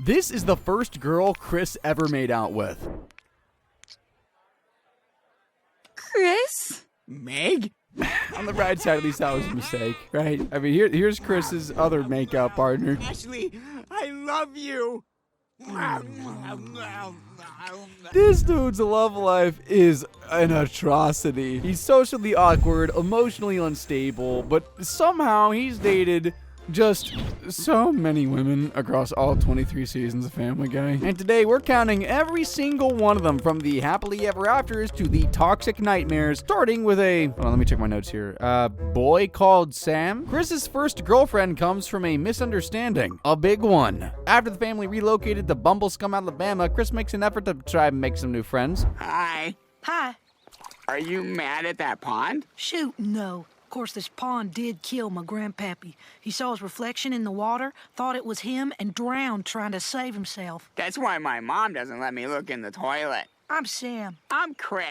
This is the first girl Chris ever made out with. Chris? Meg? On the right side, at least that was a mistake, right? I mean, here's Chris's other makeup partner. Ashley, I love you. This dude's love life is an atrocity. He's socially awkward, emotionally unstable, but somehow he's dated just so many women across all 23 seasons of Family Guy. And today we're counting every single one of them, from the happily ever afters to the toxic nightmares, starting with a, hold on, let me check my notes here. Boy called Sam. Chris's first girlfriend comes from a misunderstanding, a big one. After the family relocated to Bumblescum, Alabama, Chris makes an effort to try and make some new friends. Hi. Hi. Are you mad at that pond? Shoot, no. Of course, this pond did kill my grandpappy. He saw his reflection in the water, thought it was him, and drowned trying to save himself. That's why my mom doesn't let me look in the toilet. I'm Sam. I'm Chris.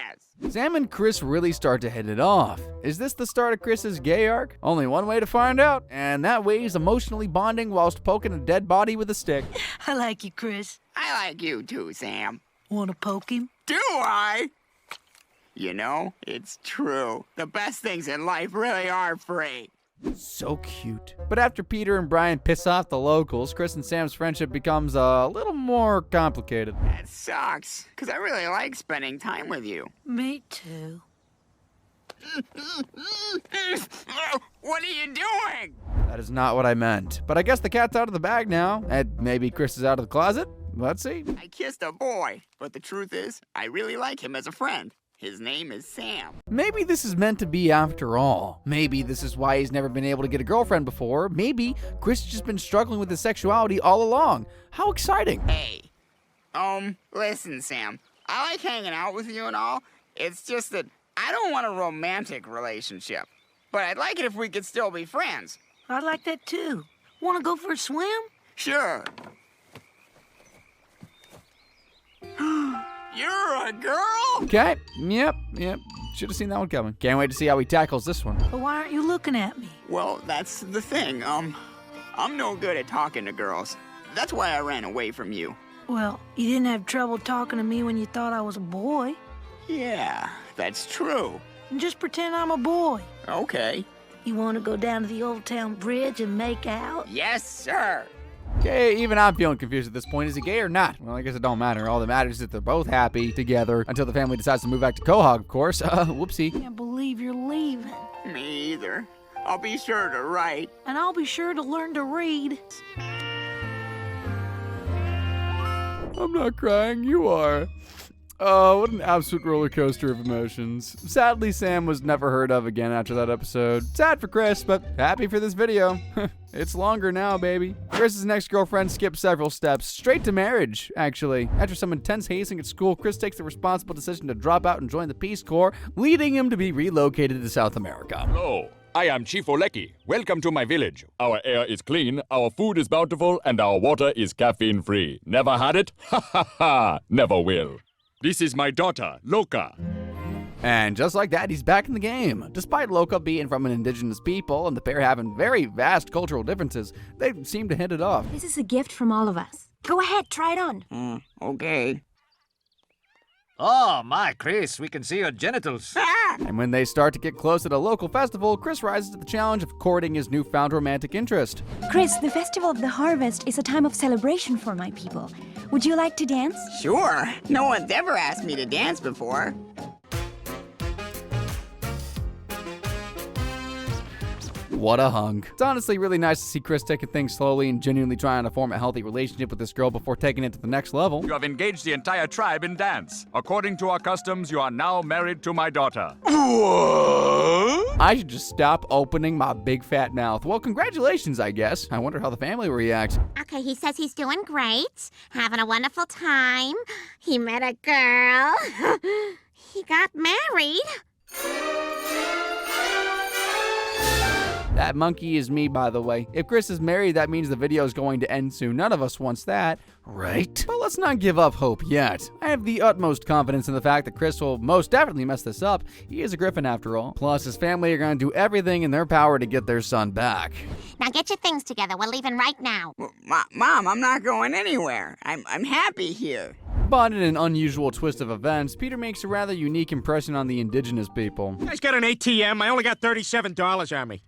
Sam and Chris really start to hit it off. Is this the start of Chris's gay arc? Only one way to find out, and that way is emotionally bonding whilst poking a dead body with a stick. I like you, Chris. I like you too, Sam. Want to poke him? Do I? You know, it's true. The best things in life really are free. So cute. But after Peter and Brian piss off the locals, Chris and Sam's friendship becomes a little more complicated. That sucks, because I really like spending time with you. Me too. What are you doing? That is not what I meant. But I guess the cat's out of the bag now, and maybe Chris is out of the closet? Let's see. I kissed a boy, but the truth is, I really like him as a friend. His name is Sam. Maybe this is meant to be after all. Maybe this is why he's never been able to get a girlfriend before. Maybe Chris has just been struggling with his sexuality all along. How exciting. Hey, listen, Sam. I like hanging out with you and all. It's just that I don't want a romantic relationship. But I'd like it if we could still be friends. I'd like that too. Want to go for a swim? Sure. You're a girl? Okay, yep. Should have seen that one coming. Can't wait to see how he tackles this one. But why aren't you looking at me? Well, that's the thing. I'm no good at talking to girls. That's why I ran away from you. Well, you didn't have trouble talking to me when you thought I was a boy. Yeah, that's true. Just pretend I'm a boy. Okay. You want to go down to the Old Town Bridge and make out? Yes, sir. Okay, even I'm feeling confused at this point. Is he gay or not? Well, I guess it don't matter. All that matters is that they're both happy together until the family decides to move back to Quahog, of course. Whoopsie. Can't believe you're leaving. Me either. I'll be sure to write. And I'll be sure to learn to read. I'm not crying, you are. Oh, what an absolute roller coaster of emotions. Sadly, Sam was never heard of again after that episode. Sad for Chris, but happy for this video. It's longer now, baby. Chris's next girlfriend skipped several steps, straight to marriage, actually. After some intense hazing at school, Chris takes the responsible decision to drop out and join the Peace Corps, leading him to be relocated to South America. Hello, I am Chief Oleki. Welcome to my village. Our air is clean, our food is bountiful, and our water is caffeine-free. Never had it? Ha ha ha! Never will. This is my daughter, Loka. And just like that, he's back in the game. Despite Loka being from an indigenous people and the pair having very vast cultural differences, they seem to hit it off. This is a gift from all of us. Go ahead, try it on. Okay. Oh, my, Chris, we can see your genitals. And when they start to get close at a local festival, Chris rises to the challenge of courting his newfound romantic interest. Chris, the Festival of the Harvest is a time of celebration for my people. Would you like to dance? Sure. No one's ever asked me to dance before. What a hunk. It's honestly really nice to see Chris taking things slowly and genuinely trying to form a healthy relationship with this girl before taking it to the next level. You have engaged the entire tribe in dance. According to our customs, you are now married to my daughter. I should just stop opening my big fat mouth. Well, congratulations, I guess. I wonder how the family will react. Okay, he says he's doing great, having a wonderful time. He met a girl. He got married. That monkey is me, by the way. If Chris is married, that means the video is going to end soon. None of us wants that, right? But let's not give up hope yet. I have the utmost confidence in the fact that Chris will most definitely mess this up. He is a Griffin after all. Plus, his family are going to do everything in their power to get their son back. Now get your things together. We're leaving right now. Mom, I'm not going anywhere. I'm happy here. But in an unusual twist of events, Peter makes a rather unique impression on the indigenous people. You guys got an ATM? I only got $37 on me.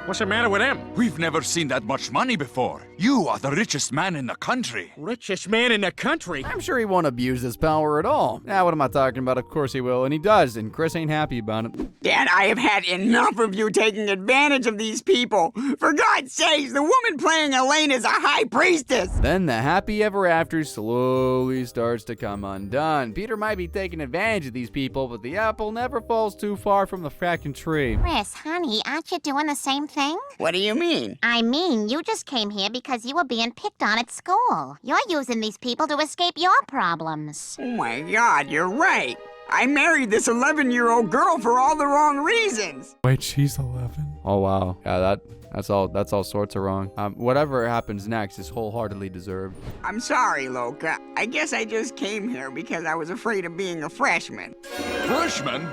What's the matter with him? We've never seen that much money before. You are the richest man in the country. Richest man in the country. I'm sure he won't abuse his power at all. What am I talking about? Of course he will, and he does, and Chris ain't happy about it. Dad, I have had enough of you taking advantage of these people. For God's sakes, the woman playing Elaine is a high priestess. Then the happy ever after slowly starts to come undone. Peter might be taking advantage of these people, but the apple never falls too far from the fracking tree. Chris, honey, aren't you doing the same thing? What do you mean? I mean, you just came here because you were being picked on at school. You're using these people to escape your problems. Oh my God, you're right. I married this 11-year-old girl for all the wrong reasons. Wait, she's 11? Oh wow. Yeah, that's all sorts of wrong. Whatever happens next is wholeheartedly deserved. I'm sorry, Loka. I guess I just came here because I was afraid of being a freshman. Freshman?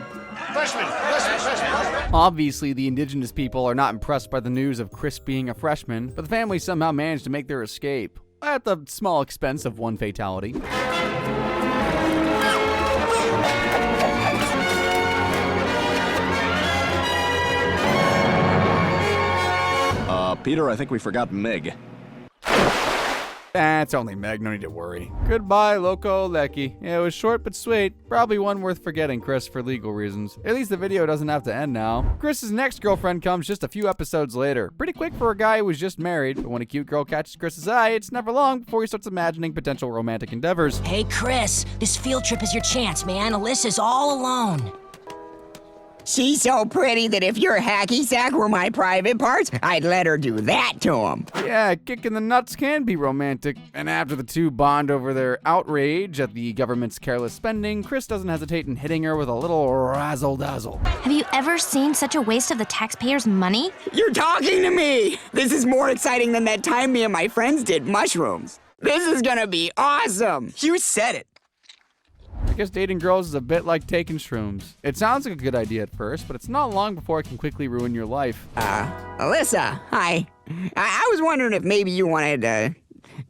Obviously, the indigenous people are not impressed by the news of Chris being a freshman, but the family somehow managed to make their escape, at the small expense of one fatality. Peter, I think we forgot Meg. It's only Meg, no need to worry. Goodbye, Loco Lecky. Yeah, it was short but sweet. Probably one worth forgetting, Chris, for legal reasons. At least the video doesn't have to end now. Chris's next girlfriend comes just a few episodes later. Pretty quick for a guy who was just married, but when a cute girl catches Chris's eye, it's never long before he starts imagining potential romantic endeavors. Hey, Chris, this field trip is your chance, man. Alyssa's all alone. She's so pretty that if your hacky sack were my private parts, I'd let her do that to him. Yeah, kicking the nuts can be romantic. And after the two bond over their outrage at the government's careless spending, Chris doesn't hesitate in hitting her with a little razzle-dazzle. Have you ever seen such a waste of the taxpayers' money? You're talking to me! This is more exciting than that time me and my friends did mushrooms. This is gonna be awesome! You said it. I guess dating girls is a bit like taking shrooms. It sounds like a good idea at first, but it's not long before it can quickly ruin your life. Alyssa, hi. I was wondering if maybe you wanted to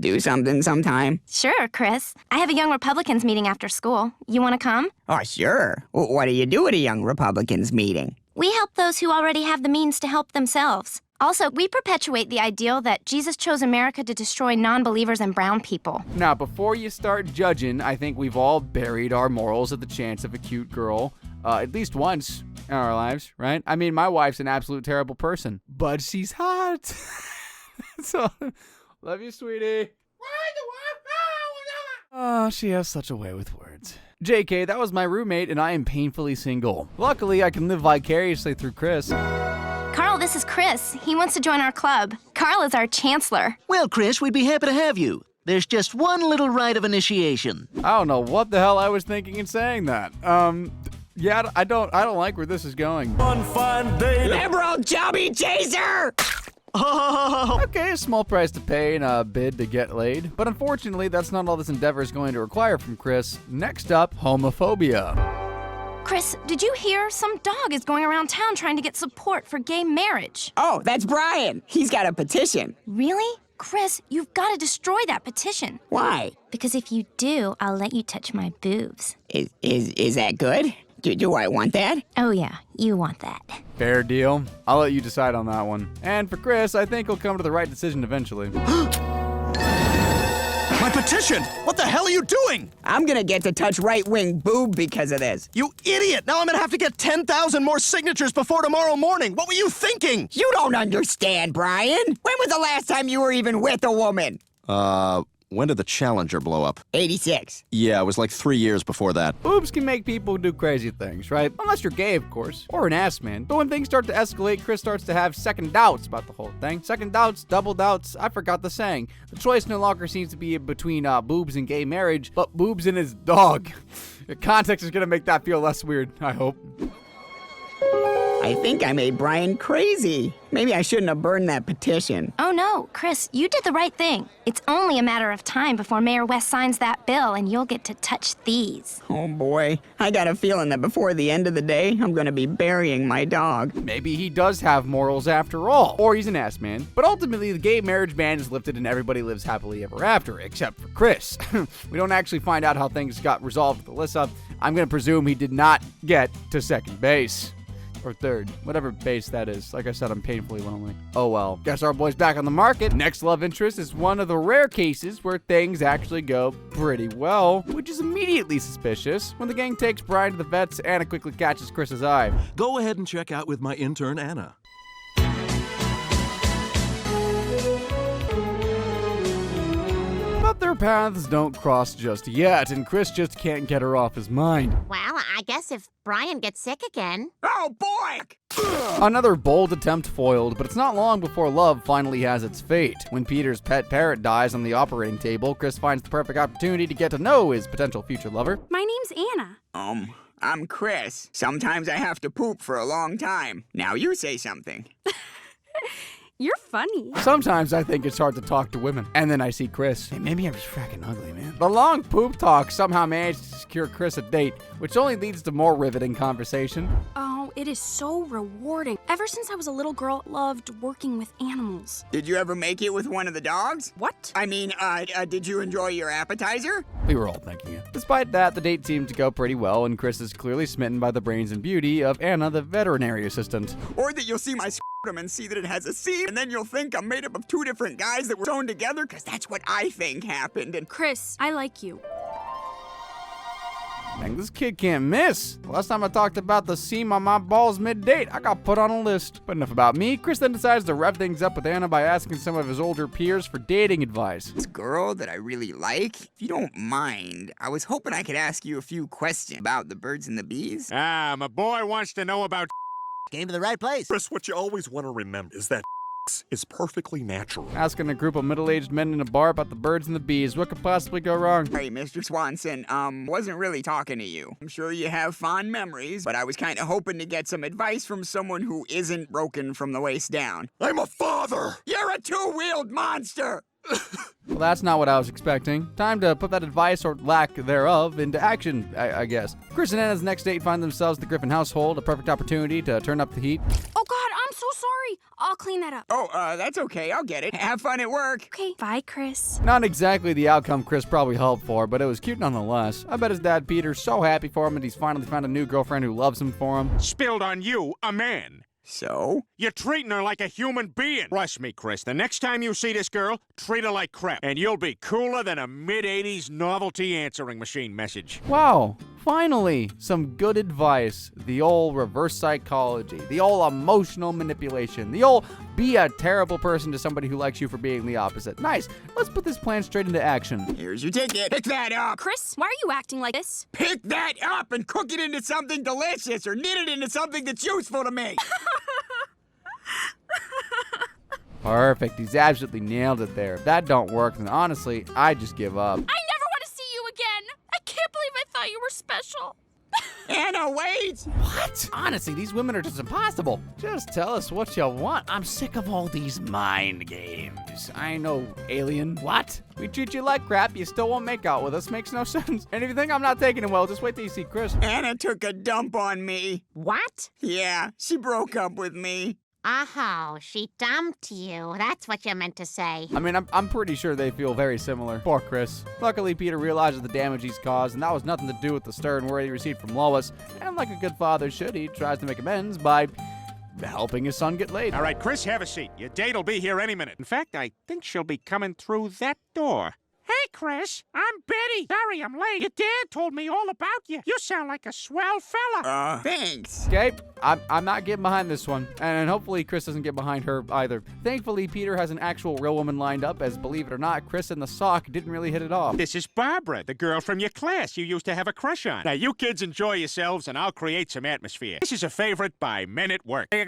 do something sometime. Sure, Chris. I have a Young Republicans meeting after school. You want to come? Oh, sure. What do you do at a Young Republicans meeting? We help those who already have the means to help themselves. Also, we perpetuate the ideal that Jesus chose America to destroy non-believers and brown people. Now, before you start judging, I think we've all buried our morals at the chance of a cute girl, at least once in our lives, right? I mean, my wife's an absolute terrible person, but she's hot. So, love you, sweetie. Oh, she has such a way with words. JK, that was my roommate, and I am painfully single. Luckily, I can live vicariously through Chris. Carl, this is Chris. He wants to join our club. Carl is our chancellor. Well, Chris, we'd be happy to have you. There's just one little rite of initiation. I don't know what the hell I was thinking in saying that. Yeah, I don't like where this is going. One fine day. Liberal chubby chaser! Okay, a small price to pay and a bid to get laid. But unfortunately, that's not all this endeavor is going to require from Chris. Next up, homophobia. Chris, did you hear? Some dog is going around town trying to get support for gay marriage. Oh, that's Brian. He's got a petition. Really? Chris, you've got to destroy that petition. Why? Because if you do, I'll let you touch my boobs. Is that good? Do I want that? Oh yeah, you want that. Fair deal. I'll let you decide on that one. And for Chris, I think he'll come to the right decision eventually. My petition! What the hell are you doing? I'm gonna get to touch right-wing boob because of this. You idiot! Now I'm gonna have to get 10,000 more signatures before tomorrow morning. What were you thinking? You don't understand, Brian. When was the last time you were even with a woman? When did the Challenger blow up? 86. Yeah, it was like 3 years before that. Boobs can make people do crazy things, right? Unless you're gay, of course. Or an ass man. But when things start to escalate, Chris starts to have second doubts about the whole thing. Second doubts, double doubts, I forgot the saying. The choice no longer seems to be between boobs and gay marriage, but boobs and his dog. The context is gonna make that feel less weird, I hope. I I think I made Brian crazy. Maybe I shouldn't have burned that petition. Oh no, Chris, you did the right thing. It's only a matter of time before Mayor West signs that bill and you'll get to touch these. Oh boy, I got a feeling that before the end of the day, I'm gonna be burying my dog. Maybe he does have morals after all, or he's an ass man. But ultimately, the gay marriage ban is lifted and everybody lives happily ever after, except for Chris. We don't actually find out how things got resolved with Alyssa. I'm gonna presume he did not get to second base. Or third, whatever base that is. Like I said, I'm painfully lonely. Oh well. Guess our boy's back on the market. Next love interest is one of the rare cases where things actually go pretty well, which is immediately suspicious. When the gang takes Brian to the vets, Anna quickly catches Chris's eye. Go ahead and check out with my intern, Anna. But their paths don't cross just yet, and Chris just can't get her off his mind. Well, I guess if Brian gets sick again. Oh boy! Another bold attempt foiled, but it's not long before love finally has its fate. When Peter's pet parrot dies on the operating table, Chris finds the perfect opportunity to get to know his potential future lover. My name's Anna. I'm Chris. Sometimes I have to poop for a long time. Now you say something. You're funny. Sometimes I think it's hard to talk to women. And then I see Chris. Hey, maybe I'm just fracking ugly, man. The long poop talk somehow managed to secure Chris a date, which only leads to more riveting conversation. Oh, it is so rewarding. Ever since I was a little girl, I loved working with animals. Did you ever make it with one of the dogs? What? I mean, did you enjoy your appetizer? We were all thinking it. Despite that, the date seemed to go pretty well, and Chris is clearly smitten by the brains and beauty of Anna, the veterinary assistant. Or that you'll see my scrotum and see that it has a seam, and then you'll think I'm made up of two different guys that were sewn together, because that's what I think happened. And Chris, I like you. Dang, this kid can't miss. Last time I talked about the seam on my balls mid-date, I got put on a list. But enough about me. Chris then decides to rev things up with Anna by asking some of his older peers for dating advice. this girl that I really like, if you don't mind, I was hoping I could ask you a few questions about the birds and the bees. Ah, my boy wants to know about. Came to the right place. Chris, what you always want to remember is that is perfectly natural. Asking a group of middle-aged men in a bar about the birds and the bees. What could possibly go wrong? Hey, Mr. Swanson, wasn't really talking to you. I'm sure you have fond memories, but I was kind of hoping to get some advice from someone who isn't broken from the waist down. I'm a father! You're a two-wheeled monster! Well, that's not what I was expecting. Time to put that advice, or lack thereof, into action, I guess. Chris and Anna's next date find themselves at the Griffin household, a perfect opportunity to turn up the heat. Oh God, I'm so sorry. I'll clean that up. Oh, that's okay. I'll get it. Have fun at work. Okay, bye, Chris. Not exactly the outcome Chris probably hoped for, but it was cute nonetheless. I bet his dad Peter's so happy for him and he's finally found a new girlfriend who loves him for him. Spilled on you, a man. So? You're treating her like a human being. Trust me, Chris, the next time you see this girl, treat her like crap. And you'll be cooler than a mid-'80s novelty answering machine message. Wow, finally, some good advice. The old reverse psychology, the old emotional manipulation, the old be a terrible person to somebody who likes you for being the opposite. Nice, let's put this plan straight into action. Here's your ticket. Pick that up. Chris, why are you acting like this? Pick that up and cook it into something delicious or knit it into something that's useful to me. Perfect, he's absolutely nailed it there. If that don't work, then honestly, I just give up. I never want to see you again. I can't believe I thought you were special. Anna, wait! What? Honestly, these women are just impossible. Just tell us what you want. I'm sick of all these mind games. I know, alien. What? We treat you like crap, you still won't make out with us. Makes no sense. And if you think I'm not taking it well, just wait till you see Chris. Anna took a dump on me. What? Yeah, she broke up with me. Oh, she dumped you. That's what you meant to say. I mean, I'm pretty sure they feel very similar. Poor Chris. Luckily, Peter realizes the damage he's caused, and that was nothing to do with the stern word he received from Lois. And like a good father should, he tries to make amends by helping his son get laid. All right, Chris, have a seat. Your date'll be here any minute. In fact, I think she'll be coming through that door. Hey, Chris, I'm Betty. Sorry I'm late. Your dad told me all about you. You sound like a swell fella. Thanks. Okay, I'm not getting behind this one. And hopefully Chris doesn't get behind her either. Thankfully, Peter has an actual real woman lined up, as believe it or not, Chris and the sock didn't really hit it off. This is Barbara, the girl from your class you used to have a crush on. Now, you kids enjoy yourselves, and I'll create some atmosphere. This is a favorite by Men at Work. Now,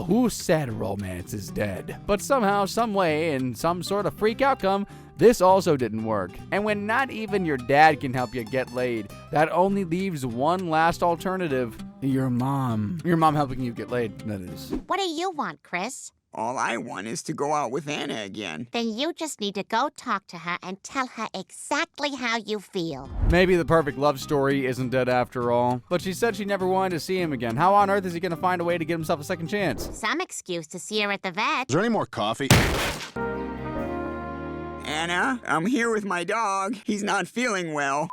who said romance is dead? But somehow, some way, in some sort of freak outcome, This also didn't work. And when not even your dad can help you get laid, that only leaves one last alternative. Your mom. Your mom helping you get laid, that is. What do you want, Chris? All I want is to go out with Anna again. Then you just need to go talk to her and tell her exactly how you feel. Maybe the perfect love story isn't dead after all. But she said she never wanted to see him again. How on earth is he going to find a way to give himself a second chance? Some excuse to see her at the vet. Is there any more coffee? Anna, I'm here with my dog. He's not feeling well.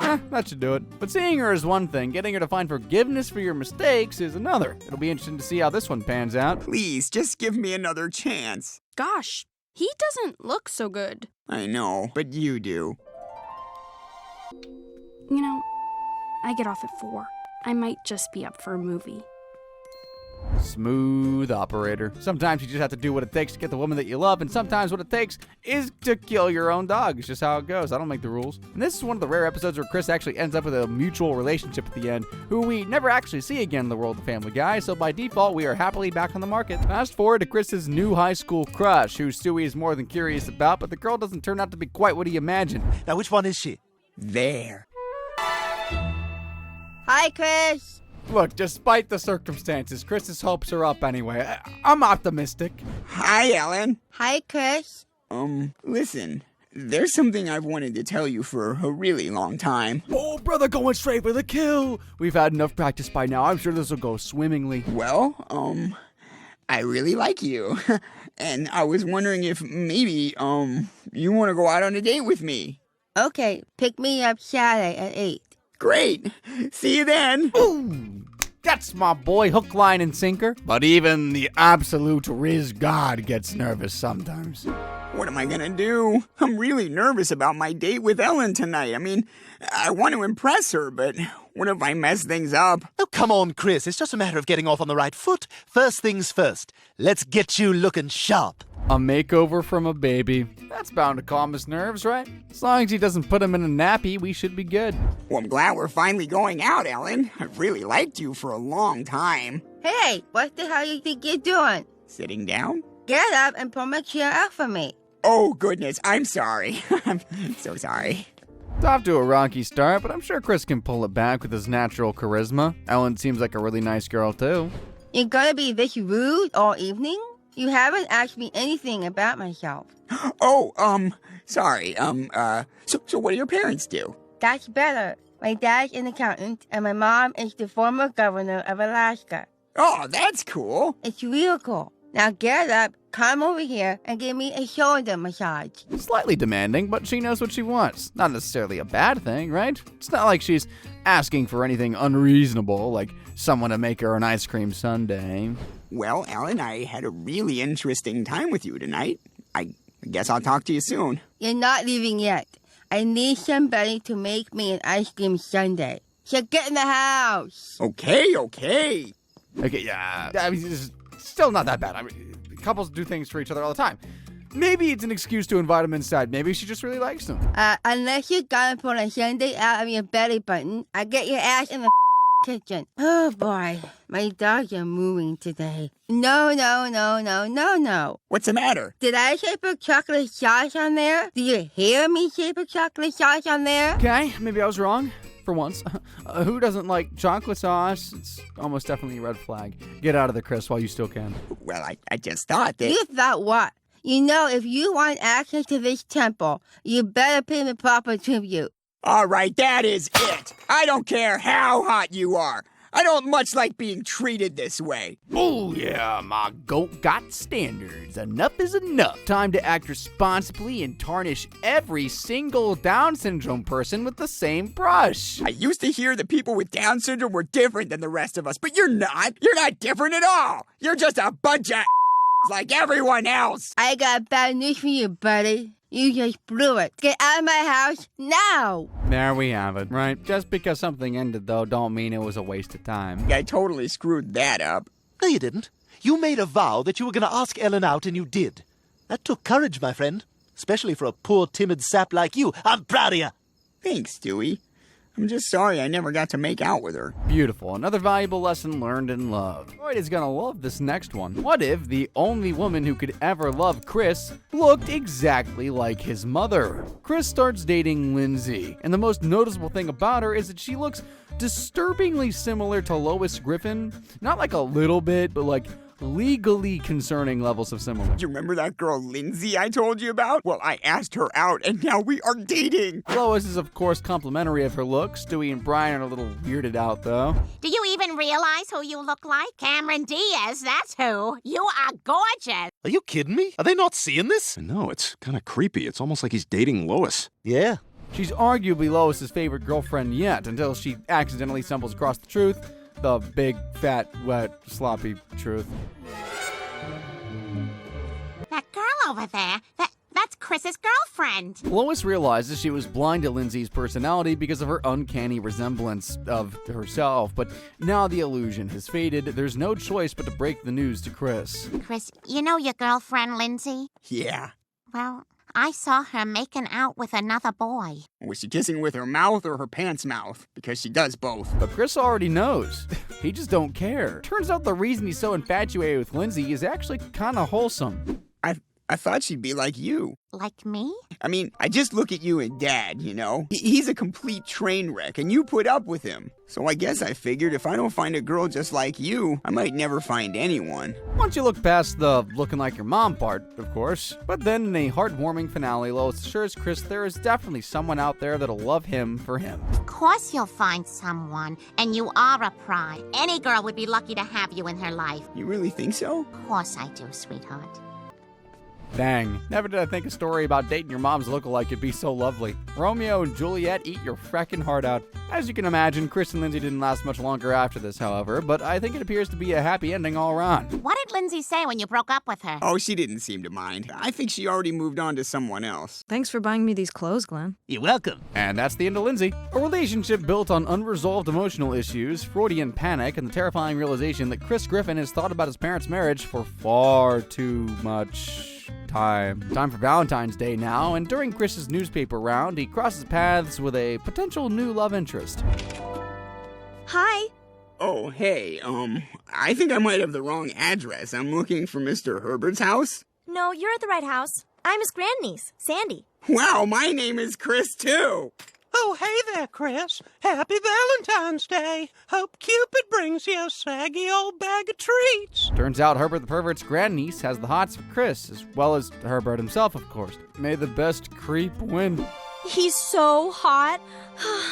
That should do it. But seeing her is one thing. Getting her to find forgiveness for your mistakes is another. It'll be interesting to see how this one pans out. Please, just give me another chance. Gosh, he doesn't look so good. I know, but you do. You know, I get off at 4. I might just be up for a movie. Smooth operator. Sometimes you just have to do what it takes to get the woman that you love, and sometimes what it takes is to kill your own dog. It's just how it goes. I don't make the rules. And this is one of the rare episodes where Chris actually ends up with a mutual relationship at the end, who we never actually see again in the world of Family Guy, so by default, we are happily back on the market. Fast forward to Chris's new high school crush, who Stewie is more than curious about, but the girl doesn't turn out to be quite what he imagined. Now, which one is she? There. Hi, Chris. Look, despite the circumstances, Chris's hopes are up anyway. I'm optimistic. Hi, Ellen. Hi, Chris. Listen. There's something I've wanted to tell you for a really long time. Oh, brother, going straight for the kill. We've had enough practice by now. I'm sure this will go swimmingly. Well, I really like you. And I was wondering if maybe, you want to go out on a date with me. Okay, pick me up Saturday at 8. Great. See you then. Ooh, that's my boy, hook, line, and sinker. But even the absolute Riz God gets nervous sometimes. What am I gonna do? I'm really nervous about my date with Ellen tonight. I mean, I want to impress her, but what if I mess things up? Oh, come on, Chris. It's just a matter of getting off on the right foot. First things first. Let's get you looking sharp. A makeover from a baby. That's bound to calm his nerves, right? As long as he doesn't put him in a nappy, we should be good. Well, I'm glad we're finally going out, Ellen. I've really liked you for a long time. Hey, what the hell you think you're doing? Sitting down? Get up and pull my chair out for me. Oh, goodness, I'm sorry. I'm so sorry. It's off to a rocky start, but I'm sure Chris can pull it back with his natural charisma. Ellen seems like a really nice girl, too. You're gonna be this rude all evening? You haven't asked me anything about myself. Oh, sorry. So what do your parents do? That's better. My dad's an accountant, and my mom is the former governor of Alaska. Oh, that's cool. It's real cool. Now get up, come over here, and give me a shoulder massage. Slightly demanding, but she knows what she wants. Not necessarily a bad thing, right? It's not like she's asking for anything unreasonable, like someone to make her an ice cream sundae. Well, Ellen, I had a really interesting time with you tonight. I guess I'll talk to you soon. You're not leaving yet. I need somebody to make me an ice cream sundae. So get in the house. Okay. Okay, yeah. I mean, it's still not that bad. I mean, couples do things for each other all the time. Maybe it's an excuse to invite him inside. Maybe she just really likes him. Unless you're gonna pull a sundae out of your belly button, I get your ass in the kitchen. Oh boy, my dogs are moving today. No. What's the matter? Did I say put chocolate sauce on there? Do you hear me say put chocolate sauce on there? Okay, maybe I was wrong. For once. Who doesn't like chocolate sauce? It's almost definitely a red flag. Get out of there, Chris, while you still can. Well, I just thought that... You thought what? You know, if you want access to this temple, you better pay me proper tribute. All right, that is it. I don't care how hot you are. I don't much like being treated this way. Oh, yeah, my goat got standards. Enough is enough. Time to act responsibly and tarnish every single Down syndrome person with the same brush. I used to hear that people with Down syndrome were different than the rest of us, but you're not. You're not different at all. You're just a bunch of like everyone else. I got bad news for you, buddy. You just blew it. Get out of my house now. There we have it, right? Just because something ended, though, don't mean it was a waste of time. I totally screwed that up. No, you didn't. You made a vow that you were going to ask Ellen out, and you did. That took courage, my friend. Especially for a poor, timid sap like you. I'm proud of you. Thanks, Stewie. I'm just sorry I never got to make out with her. Beautiful. Another valuable lesson learned in love. Lloyd is gonna love this next one. What if the only woman who could ever love Chris looked exactly like his mother? Chris starts dating Lindsay, and the most noticeable thing about her is that she looks disturbingly similar to Lois Griffin. Not like a little bit, but like legally concerning levels of similar. Do you remember that girl Lindsay I told you about? Well, I asked her out, and now we are dating. Lois is, of course, complimentary of her looks. Stewie and Brian are a little weirded out, though. Do you even realize who you look like? Cameron Diaz, that's who. You are gorgeous. Are you kidding me? Are they not seeing this? No, it's kind of creepy. It's almost like he's dating Lois. Yeah. She's arguably Lois's favorite girlfriend yet, until she accidentally stumbles across the truth. The big, fat, wet, sloppy truth. That girl over there, that's Chris's girlfriend. Lois realizes she was blind to Lindsay's personality because of her uncanny resemblance of herself, but now the illusion has faded. There's no choice but to break the news to Chris. Chris, you know your girlfriend, Lindsay? Yeah. Well, I saw her making out with another boy. Was she kissing with her mouth or her pants mouth? Because she does both. But Chris already knows. He just don't care. Turns out the reason he's so infatuated with Lindsay is actually kind of wholesome. I thought she'd be like you. Like me? I mean, I just look at you and Dad, you know? He's a complete train wreck, and you put up with him. So I guess I figured if I don't find a girl just like you, I might never find anyone. Once you look past the looking like your mom part, of course. But then in a heartwarming finale, Lois assures Chris there is definitely someone out there that'll love him for him. Of course you'll find someone, and you are a pride. Any girl would be lucky to have you in her life. You really think so? Of course I do, sweetheart. Dang, never did I think a story about dating your mom's lookalike could be so lovely. Romeo and Juliet, eat your freckin' heart out. As you can imagine, Chris and Lindsay didn't last much longer after this, however, but I think it appears to be a happy ending all around. What did Lindsay say when you broke up with her? Oh, she didn't seem to mind. I think she already moved on to someone else. Thanks for buying me these clothes, Glenn. You're welcome. And that's the end of Lindsay. A relationship built on unresolved emotional issues, Freudian panic, and the terrifying realization that Chris Griffin has thought about his parents' marriage for far too much time. Time for Valentine's Day now, and during Chris's newspaper round, he crosses paths with a potential new love interest. Hi. Oh, hey, I think I might have the wrong address. I'm looking for Mr. Herbert's house. No, you're at the right house. I'm his grandniece, Sandy. Wow, my name is Chris, too. Oh, hey there, Chris. Happy Valentine's Day. Hope Cupid brings you a saggy old bag of treats. Turns out Herbert the Pervert's grandniece has the hots for Chris, as well as Herbert himself, of course. May the best creep win. He's so hot.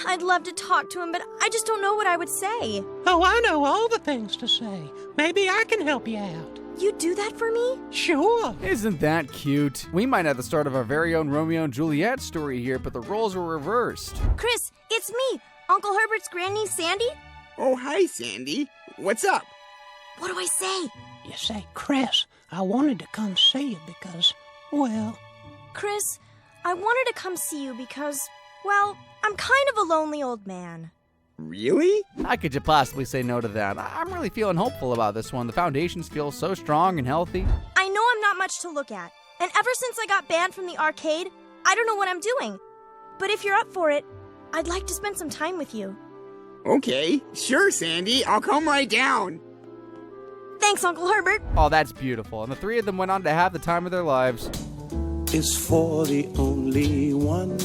I'd love to talk to him, but I just don't know what I would say. Oh, I know all the things to say. Maybe I can help you out. You'd do that for me? Sure. Isn't that cute? We might have the start of our very own Romeo and Juliet story here, but the roles were reversed. Chris, it's me, Uncle Herbert's grandniece, Sandy. Oh, hi, Sandy. What's up? What do I say? You say, Chris, I wanted to come see you because, well... Chris, I wanted to come see you because, well, I'm kind of a lonely old man. Really? How could you possibly say no to that? I'm really feeling hopeful about this one. The foundations feel so strong and healthy. I know I'm not much to look at, and ever since I got banned from the arcade, I don't know what I'm doing. But if you're up for it, I'd like to spend some time with you. Okay, sure, Sandy. I'll come right down. Thanks, Uncle Herbert. Oh, that's beautiful. And the three of them went on to have the time of their lives. Is for the only one.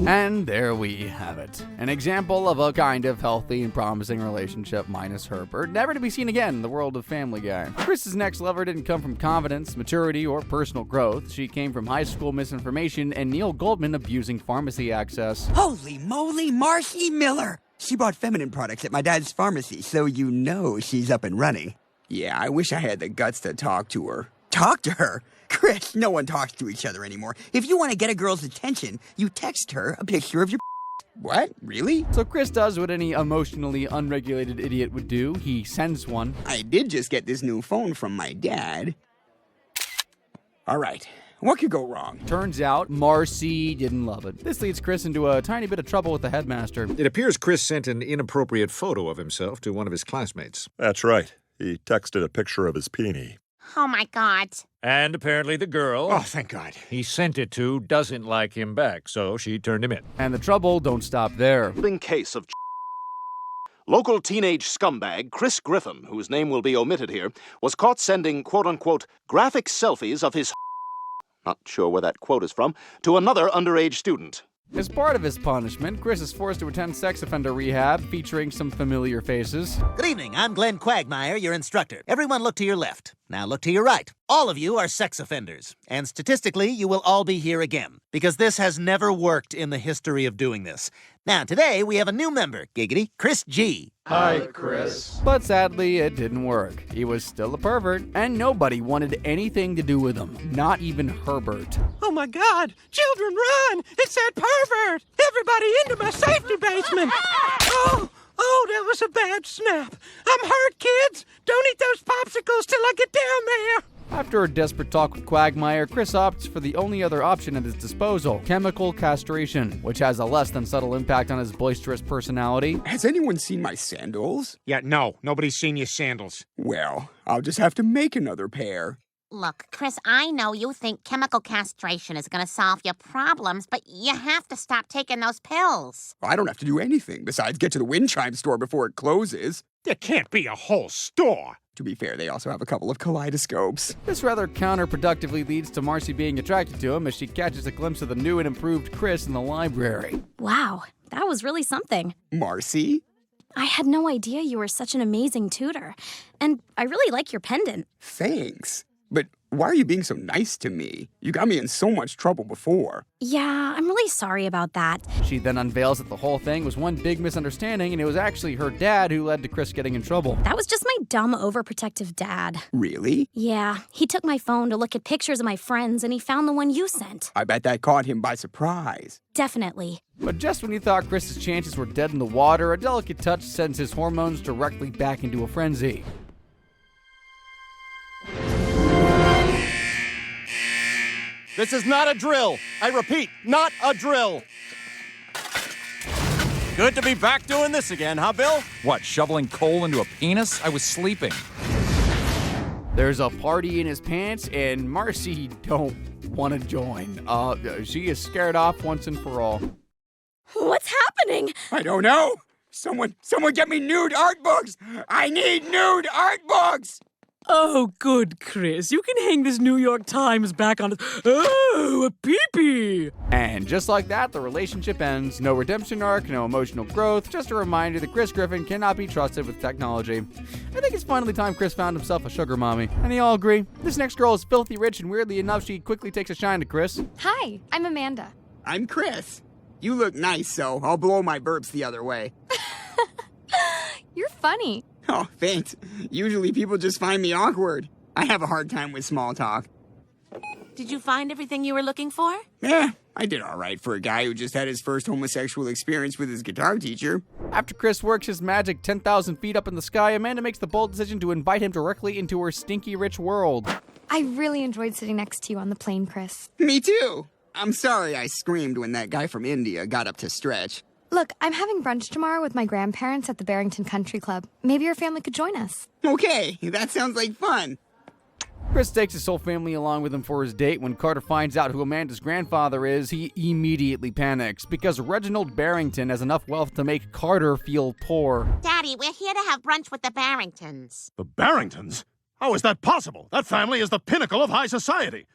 And there we have it. An example of a kind of healthy and promising relationship minus Herbert, never to be seen again in the world of Family Guy. Chris's next lover didn't come from confidence, maturity, or personal growth. She came from high school misinformation and Neil Goldman abusing pharmacy access. Holy moly, Marcy Miller! She bought feminine products at my dad's pharmacy, so you know she's up and running. Yeah, I wish I had the guts to talk to her. Talk to her? Chris, no one talks to each other anymore. If you want to get a girl's attention, you text her a picture of your What? Really? So Chris does what any emotionally unregulated idiot would do. He sends one. I did just get this new phone from my dad. All right. What could go wrong? Turns out, Marcy didn't love it. This leads Chris into a tiny bit of trouble with the headmaster. It appears Chris sent an inappropriate photo of himself to one of his classmates. That's right. He texted a picture of his peenie. Oh, my God. And apparently the girl Oh, thank God. he sent it to doesn't like him back, so she turned him in. And the trouble don't stop there. Case of local teenage scumbag Chris Griffin, whose name will be omitted here, was caught sending quote-unquote graphic selfies of his not sure where that quote is from, to another underage student. As part of his punishment, Chris is forced to attend sex offender rehab, featuring some familiar faces. Good evening, I'm Glenn Quagmire, your instructor. Everyone look to your left. Now look to your right. All of you are sex offenders, and statistically, you will all be here again, because this has never worked in the history of doing this. Now, today, we have a new member, giggity, Chris G. Hi, Chris. But sadly, it didn't work. He was still a pervert, and nobody wanted anything to do with him, not even Herbert. Oh my God! Children, run! It's that pervert! Everybody into my safety basement! Oh, that was a bad snap. I'm hurt, kids! Don't eat those popsicles till I get down there! After a desperate talk with Quagmire, Chris opts for the only other option at his disposal, chemical castration, which has a less than subtle impact on his boisterous personality. Has anyone seen my sandals? Yeah, no. Nobody's seen your sandals. Well, I'll just have to make another pair. Look, Chris, I know you think chemical castration is going to solve your problems, but you have to stop taking those pills. I don't have to do anything besides get to the wind chime store before it closes. There can't be a whole store. To be fair, they also have a couple of kaleidoscopes. This rather counterproductively leads to Marcy being attracted to him as she catches a glimpse of the new and improved Chris in the library. Wow, that was really something. Marcy? I had no idea you were such an amazing tutor. And I really like your pendant. Thanks. But why are you being so nice to me? You got me in so much trouble before. Yeah, I'm really sorry about that. She then unveils that the whole thing was one big misunderstanding, and it was actually her dad who led to Chris getting in trouble. That was just my dumb, overprotective dad. Really? Yeah, he took my phone to look at pictures of my friends, and he found the one you sent. I bet that caught him by surprise. Definitely. But just when you thought Chris's chances were dead in the water, a delicate touch sends his hormones directly back into a frenzy. This is not a drill. I repeat, not a drill. Good to be back doing this again, huh, Bill? What, shoveling coal into a penis? I was sleeping. There's a party in his pants, and Marcy don't want to join. She is scared off once and for all. What's happening? I don't know. Someone get me nude art books. I need nude art books. Oh, good, Chris. You can hang this New York Times back on it. Oh, a peepee! And just like that, the relationship ends. No redemption arc, no emotional growth, just a reminder that Chris Griffin cannot be trusted with technology. I think it's finally time Chris found himself a sugar mommy. And they all agree. This next girl is filthy rich, and weirdly enough, she quickly takes a shine to Chris. Hi, I'm Amanda. I'm Chris. You look nice, so I'll blow my burps the other way. You're funny. Oh, thanks. Usually people just find me awkward. I have a hard time with small talk. Did you find everything you were looking for? Yeah, I did all right for a guy who just had his first homosexual experience with his guitar teacher. After Chris works his magic 10,000 feet up in the sky, Amanda makes the bold decision to invite him directly into her stinky rich world. I really enjoyed sitting next to you on the plane, Chris. Me too. I'm sorry I screamed when that guy from India got up to stretch. Look, I'm having brunch tomorrow with my grandparents at the Barrington Country Club. Maybe your family could join us. Okay, that sounds like fun. Chris takes his whole family along with him for his date. When Carter finds out who Amanda's grandfather is, he immediately panics because Reginald Barrington has enough wealth to make Carter feel poor. Daddy, we're here to have brunch with the Barringtons. The Barringtons? How is that possible? That family is the pinnacle of high society.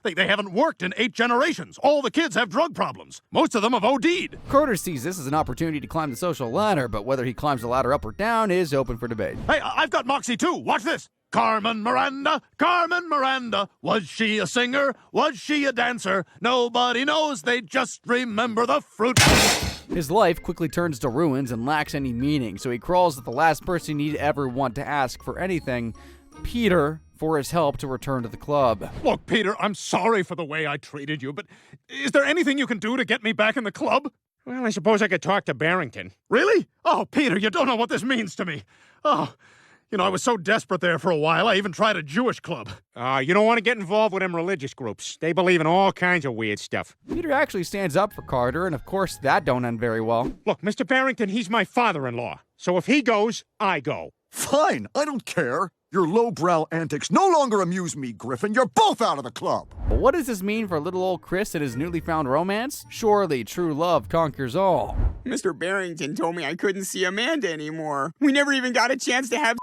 They haven't worked in 8 generations. All the kids have drug problems. Most of them have OD'd. Carter sees this as an opportunity to climb the social ladder, but whether he climbs the ladder up or down is open for debate. Hey, I've got Moxie too. Watch this. Carmen Miranda, Carmen Miranda. Was she a singer? Was she a dancer? Nobody knows. They just remember the fruit. His life quickly turns to ruins and lacks any meaning, so he crawls to the last person he'd ever want to ask for anything, Peter, for his help to return to the club. Look, Peter, I'm sorry for the way I treated you, but is there anything you can do to get me back in the club? Well, I suppose I could talk to Barrington. Really? Oh, Peter, you don't know what this means to me. Oh, I was so desperate there for a while, I even tried a Jewish club. You don't want to get involved with them religious groups. They believe in all kinds of weird stuff. Peter actually stands up for Carter, and of course that don't end very well. Look, Mr. Barrington, he's my father-in-law. So if he goes, I go. Fine, I don't care. Your lowbrow antics no longer amuse me, Griffin. You're both out of the club. But what does this mean for little old Chris and his newly found romance? Surely true love conquers all. Mr. Barrington told me I couldn't see Amanda anymore. We never even got a chance to have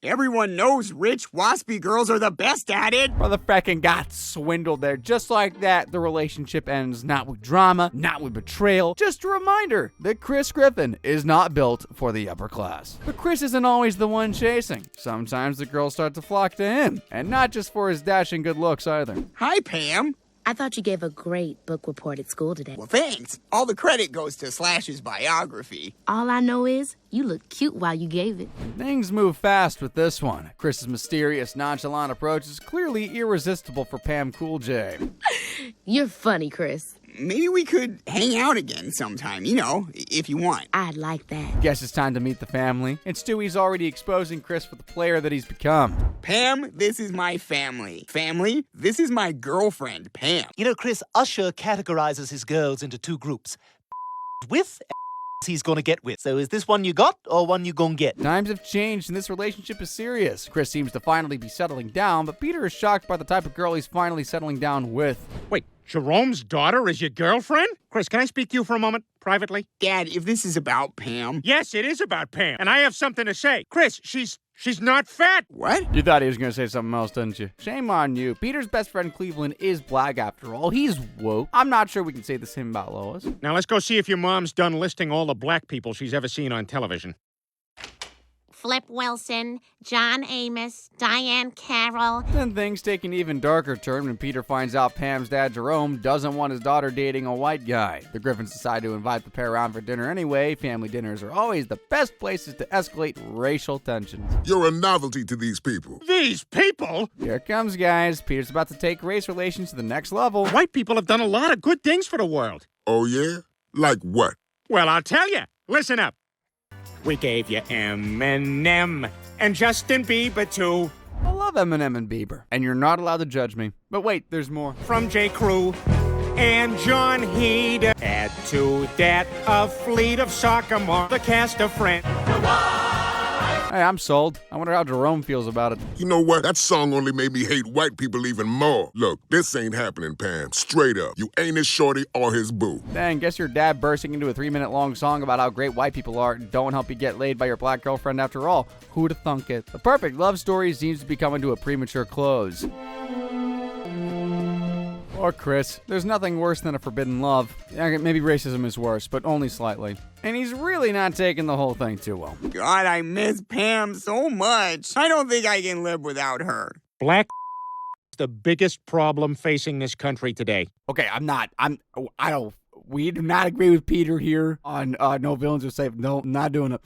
Everyone knows rich, waspy girls are the best at it. Brother fracking got swindled there. Just like that, the relationship ends not with drama, not with betrayal. Just a reminder that Chris Griffin is not built for the upper class. But Chris isn't always the one chasing. Sometimes the girls start to flock to him. And not just for his dashing good looks either. Hi, Pam. I thought you gave a great book report at school today. Well, thanks. All the credit goes to Slash's biography. All I know is you looked cute while you gave it. Things move fast with this one. Chris's mysterious, nonchalant approach is clearly irresistible for Pam Cool J. You're funny, Chris. Maybe we could hang out again sometime, you know, if you want. I'd like that. Guess it's time to meet the family. And Stewie's already exposing Chris for the player that he's become. Pam, this is my family. Family, this is my girlfriend, Pam. You know, Chris, Usher categorizes his girls into two groups. With he's gonna get with. So is this one you got or one you gonna get? Times have changed and this relationship is serious. Chris seems to finally be settling down, but Peter is shocked by the type of girl he's finally settling down with. Wait, Jerome's daughter is your girlfriend? Chris, can I speak to you for a moment, privately? Dad, if this is about Pam... Yes, it is about Pam, and I have something to say. Chris, she's not fat. What? You thought he was going to say something else, didn't you? Shame on you. Peter's best friend Cleveland is black after all. He's woke. I'm not sure we can say the same about Lois. Now let's go see if your mom's done listing all the black people she's ever seen on television. Flip Wilson, John Amos, Diane Carroll. Then things take an even darker turn when Peter finds out Pam's dad, Jerome, doesn't want his daughter dating a white guy. The Griffins decide to invite the pair around for dinner anyway. Family dinners are always the best places to escalate racial tensions. You're a novelty to these people. These people? Here it comes, guys. Peter's about to take race relations to the next level. White people have done a lot of good things for the world. Oh, yeah? Like what? Well, I'll tell you. Listen up. We gave you Eminem and Justin Bieber, too. I love Eminem and Bieber, and you're not allowed to judge me. But wait, there's more. From J. Crew and John Heder. Add to that a fleet of sophomore, the cast of Friends. Hey, I'm sold. I wonder how Jerome feels about it. You know what? That song only made me hate white people even more. Look, this ain't happening, Pam. Straight up. You ain't his shorty or his boo. Dang, guess your dad bursting into a 3-minute long song about how great white people are don't help you get laid by your black girlfriend after all. Who'da thunk it? The perfect love story seems to be coming to a premature close. Or Chris. There's nothing worse than a forbidden love. Maybe racism is worse, but only slightly. And he's really not taking the whole thing too well. God, I miss Pam so much. I don't think I can live without her. Black is the biggest problem facing this country today. Okay, we do not agree with Peter here on no villains are safe. No, I'm not doing it.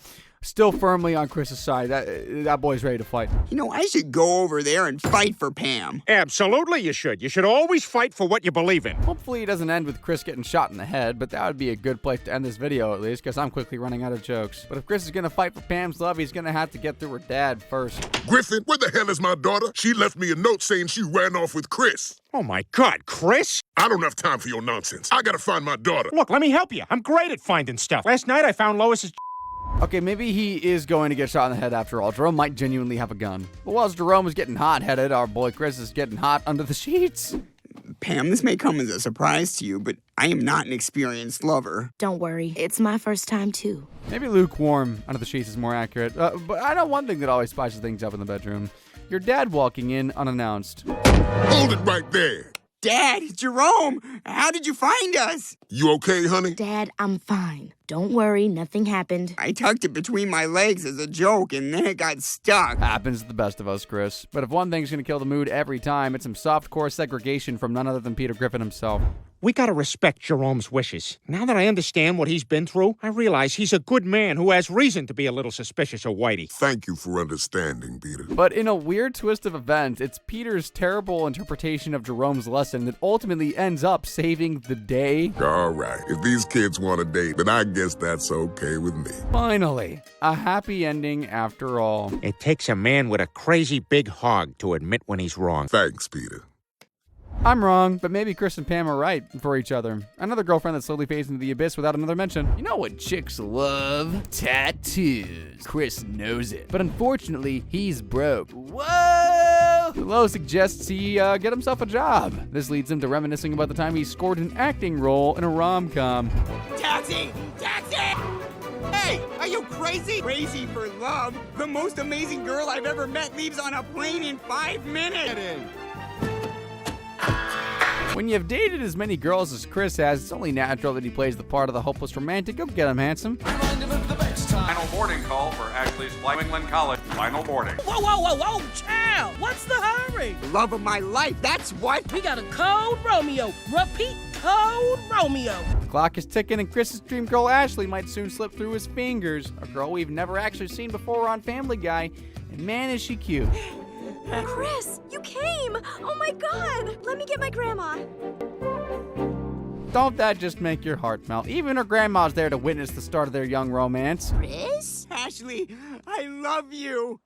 Still firmly on Chris's side. That boy's ready to fight. You know, I should go over there and fight for Pam. Absolutely you should. You should always fight for what you believe in. Hopefully it doesn't end with Chris getting shot in the head, but that would be a good place to end this video at least, because I'm quickly running out of jokes. But if Chris is going to fight for Pam's love, he's going to have to get through her dad first. Griffin, where the hell is my daughter? She left me a note saying she ran off with Chris. Oh my God, Chris? I don't have time for your nonsense. I gotta find my daughter. Look, let me help you. I'm great at finding stuff. Last night I found Lois's... Okay, maybe he is going to get shot in the head after all. Jerome might genuinely have a gun. But whilst Jerome is getting hot-headed, our boy Chris is getting hot under the sheets. Pam, this may come as a surprise to you, but I am not an experienced lover. Don't worry. It's my first time, too. Maybe lukewarm under the sheets is more accurate. But I know one thing that always spices things up in the bedroom. Your dad walking in unannounced. Hold it right there. Dad, Jerome, how did you find us? You okay, honey? Dad, I'm fine. Don't worry, nothing happened. I tucked it between my legs as a joke, and then it got stuck. Happens to the best of us, Chris. But if one thing's gonna kill the mood every time, it's some softcore segregation from none other than Peter Griffin himself. We gotta respect Jerome's wishes. Now that I understand what he's been through, I realize he's a good man who has reason to be a little suspicious of Whitey. Thank you for understanding, Peter. But in a weird twist of events, it's Peter's terrible interpretation of Jerome's lesson that ultimately ends up saving the day. All right, if these kids want to date, then I guess that's okay with me. Finally, a happy ending after all. It takes a man with a crazy big hog to admit when he's wrong. Thanks, Peter. I'm wrong, but maybe Chris and Pam are right for each other. Another girlfriend that slowly fades into the abyss without another mention. You know what chicks love? Tattoos. Chris knows it. But unfortunately, he's broke. Whoa! Lo suggests he get himself a job. This leads him to reminiscing about the time he scored an acting role in a rom-com. Taxi! Taxi! Hey, are you crazy? Crazy for love? The most amazing girl I've ever met leaves on a plane in 5 minutes. When you've dated as many girls as Chris has, it's only natural that he plays the part of the hopeless romantic. Go get him, handsome. Final boarding call for Ashley's New England College. Final boarding. Whoa, whoa, whoa, whoa, child! What's the hurry? Love of my life, that's what. We got a code Romeo. Repeat, code Romeo. The clock is ticking and Chris's dream girl Ashley might soon slip through his fingers. A girl we've never actually seen before on Family Guy. And man, is she cute. Chris, you came! Oh my god! Let me get my grandma. Don't that just make your heart melt? Even her grandma's there to witness the start of their young romance. Chris? Ashley, I love you.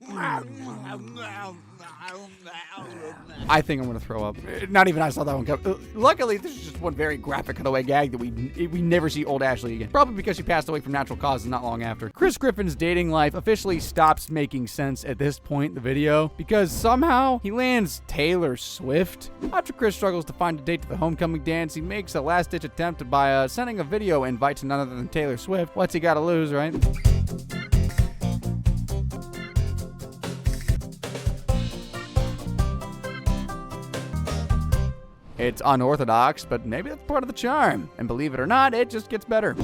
I think I'm gonna throw up. Not even I saw that one come. Luckily, this is just one very graphic cutaway gag that we never see old Ashley again. Probably because she passed away from natural causes not long after. Chris Griffin's dating life officially stops making sense at this point in the video because somehow he lands Taylor Swift. After Chris struggles to find a date to the homecoming dance, he makes a last-ditch attempt by sending a video invite to none other than Taylor Swift. What's he gotta lose, right? It's unorthodox, but maybe that's part of the charm. And believe it or not, it just gets better.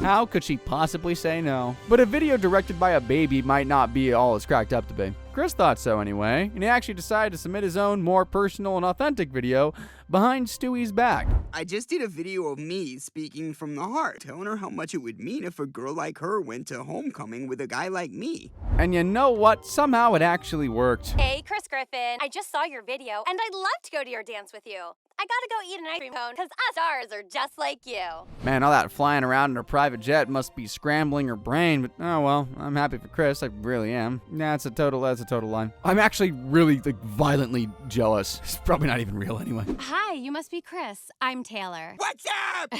How could she possibly say no? But a video directed by a baby might not be all it's cracked up to be. Chris thought so anyway, and he actually decided to submit his own more personal and authentic video behind Stewie's back. I just did a video of me speaking from the heart, telling her how much it would mean if a girl like her went to homecoming with a guy like me. And you know what? Somehow it actually worked. Hey, Chris Griffin. I just saw your video, and I'd love to go to your dance with you. I gotta go eat an ice cream cone, because us stars are just like you. Man, all that flying around in her private jet must be scrambling her brain, but oh well, I'm happy for Chris, I really am. That's a total lie. I'm actually really, violently jealous. It's probably not even real anyway. Hi, you must be Chris. I'm Taylor. What's up?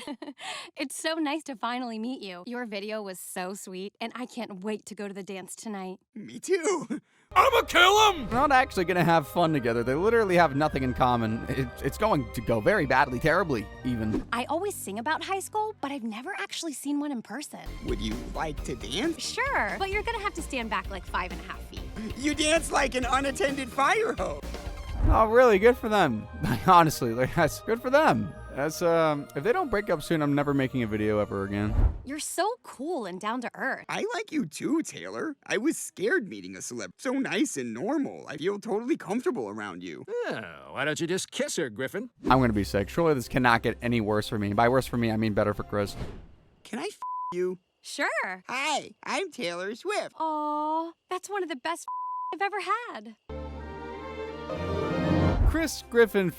It's so nice to finally meet you. Your video was so sweet, and I can't wait to go to the dance tonight. Me too. I'ma kill him! They're not actually gonna have fun together. They literally have nothing in common. It's going to go very badly, terribly, even. I always sing about high school, but I've never actually seen one in person. Would you like to dance? Sure, but you're gonna have to stand back like 5.5 feet. You dance like an unattended fire hose. Oh, really? Good for them. Honestly, that's good for them. That's, if they don't break up soon, I'm never making a video ever again. You're so cool and down to earth. I like you too, Taylor. I was scared meeting a celeb. So nice and normal. I feel totally comfortable around you. Oh, why don't you just kiss her, Griffin? I'm gonna be sick. Surely this cannot get any worse for me. By worse for me, I mean better for Chris. Can I you? Sure. Hi, I'm Taylor Swift. Aw, that's one of the best I've ever had. Chris Griffin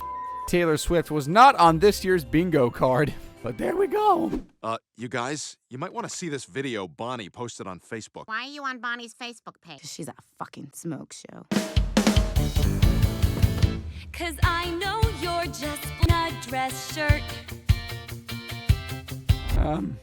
Taylor Swift was not on this year's bingo card, but there we go. You guys, you might want to see this video Bonnie posted on Facebook. Why are you on Bonnie's Facebook page? She's a fucking smoke show. 'Cause I know you're just in a dress shirt.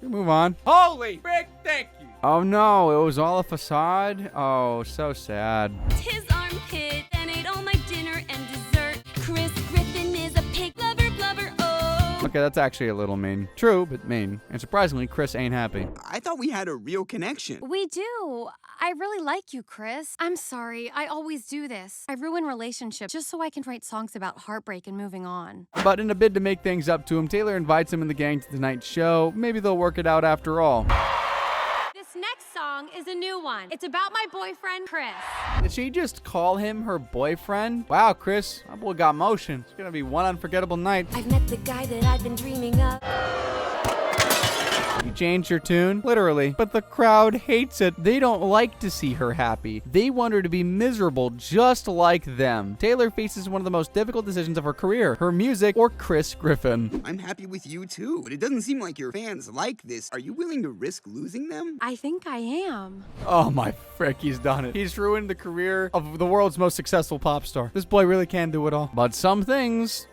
Move on. Holy frick, thank you. Oh no, it was all a facade? Oh, so sad. His armpit and ate all my dinner and dessert. Chris Griffin is a pig lover, blubber, oh. Okay, that's actually a little mean. True, but mean. And surprisingly, Chris ain't happy. I thought we had a real connection. We do. I really like you, Chris. I'm sorry. I always do this. I ruin relationships just so I can write songs about heartbreak and moving on. But in a bid to make things up to him, Taylor invites him and the gang to tonight's show. Maybe they'll work it out after all. This next song is a new one. It's about my boyfriend, Chris. Did she just call him her boyfriend? Wow, Chris, that boy got motion. It's gonna be one unforgettable night. I've met the guy that I've been dreaming of. You changed your tune? Literally. But the crowd hates it. They don't like to see her happy. They want her to be miserable just like them. Taylor faces one of the most difficult decisions of her career. Her music or Chris Griffin. I'm happy with you too, but it doesn't seem like your fans like this. Are you willing to risk losing them? I think I am. Oh my frick, he's done it. He's ruined the career of the world's most successful pop star. This boy really can do it all. But some things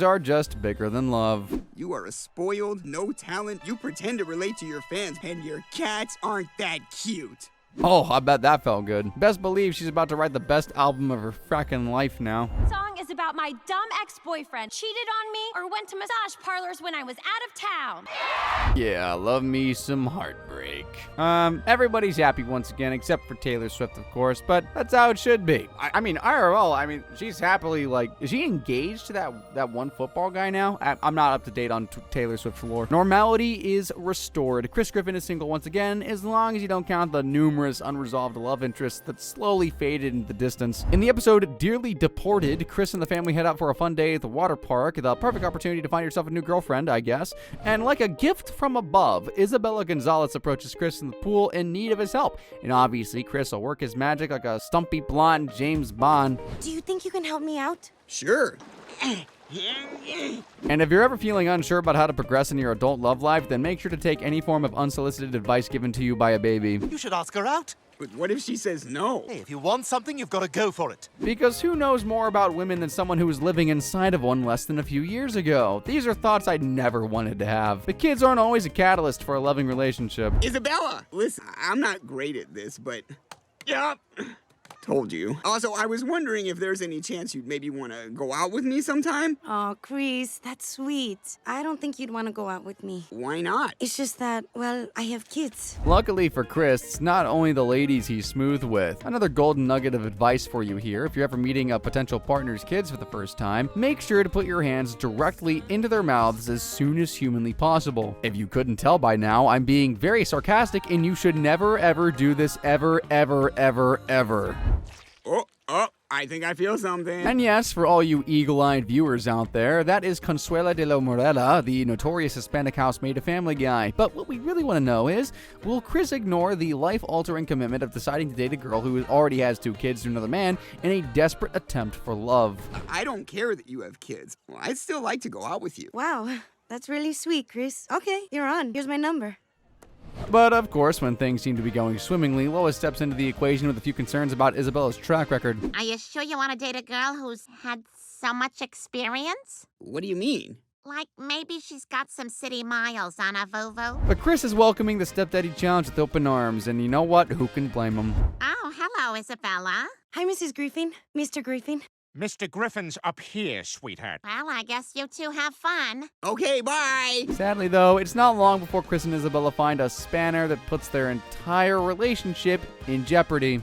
are just bigger than love. You are a spoiled, no talent. You pretend to relate to your fans, and your cats aren't that cute. Oh, I bet that felt good. Best believe she's about to write the best album of her fracking life now. Song is about my dumb ex-boyfriend cheated on me or went to massage parlors when I was out of town. Yeah, love me some heartbreak. Everybody's happy once again, except for Taylor Swift, of course, but that's how it should be. I mean, IRL, she's happily, is she engaged to that one football guy now? I'm not up to date on Taylor Swift's lore. Normality is restored. Chris Griffin is single once again, as long as you don't count the numerous unresolved love interests that slowly faded into the distance. In the episode Dearly Deported, Chris and the family head out for a fun day at the water park, the perfect opportunity to find yourself a new girlfriend, I guess. And like a gift from above, Isabella Gonzalez approaches Chris in the pool in need of his help. And obviously, Chris will work his magic like a stumpy blonde James Bond. Do you think you can help me out? Sure. And if you're ever feeling unsure about how to progress in your adult love life, then make sure to take any form of unsolicited advice given to you by a baby. You should ask her out. But what if she says no? Hey, if you want something, you've got to go for it. Because who knows more about women than someone who was living inside of one less than a few years ago? These are thoughts I never wanted to have. The kids aren't always a catalyst for a loving relationship. Isabella! Listen, I'm not great at this, but... Yeah. Told you. Also, I was wondering if there's any chance you'd maybe want to go out with me sometime? Oh, Chris, that's sweet. I don't think you'd want to go out with me. Why not? It's just that, well, I have kids. Luckily for Chris, it's not only the ladies he's smooth with. Another golden nugget of advice for you here. If you're ever meeting a potential partner's kids for the first time, make sure to put your hands directly into their mouths as soon as humanly possible. If you couldn't tell by now, I'm being very sarcastic, and you should never ever do this ever, ever, ever, ever. Oh, I think I feel something. And yes, for all you eagle-eyed viewers out there, that is Consuela de la Morela, the notorious Hispanic housemaid of Family Guy. But what we really want to know is, will Chris ignore the life-altering commitment of deciding to date a girl who already has 2 kids to another man in a desperate attempt for love? I don't care that you have kids. Well, I'd still like to go out with you. Wow, that's really sweet, Chris. Okay, you're on. Here's my number. But of course, when things seem to be going swimmingly, Lois steps into the equation with a few concerns about Isabella's track record. Are you sure you want to date a girl who's had so much experience? What do you mean? Like maybe she's got some city miles on her Volvo? But Chris is welcoming the stepdaddy challenge with open arms, and you know what? Who can blame him? Oh, hello, Isabella. Hi, Mrs. Griffin. Mr. Griffin. Mr. Griffin's up here, sweetheart. Well, I guess you two have fun. Okay, bye. Sadly, though, it's not long before Chris and Isabella find a spanner that puts their entire relationship in jeopardy.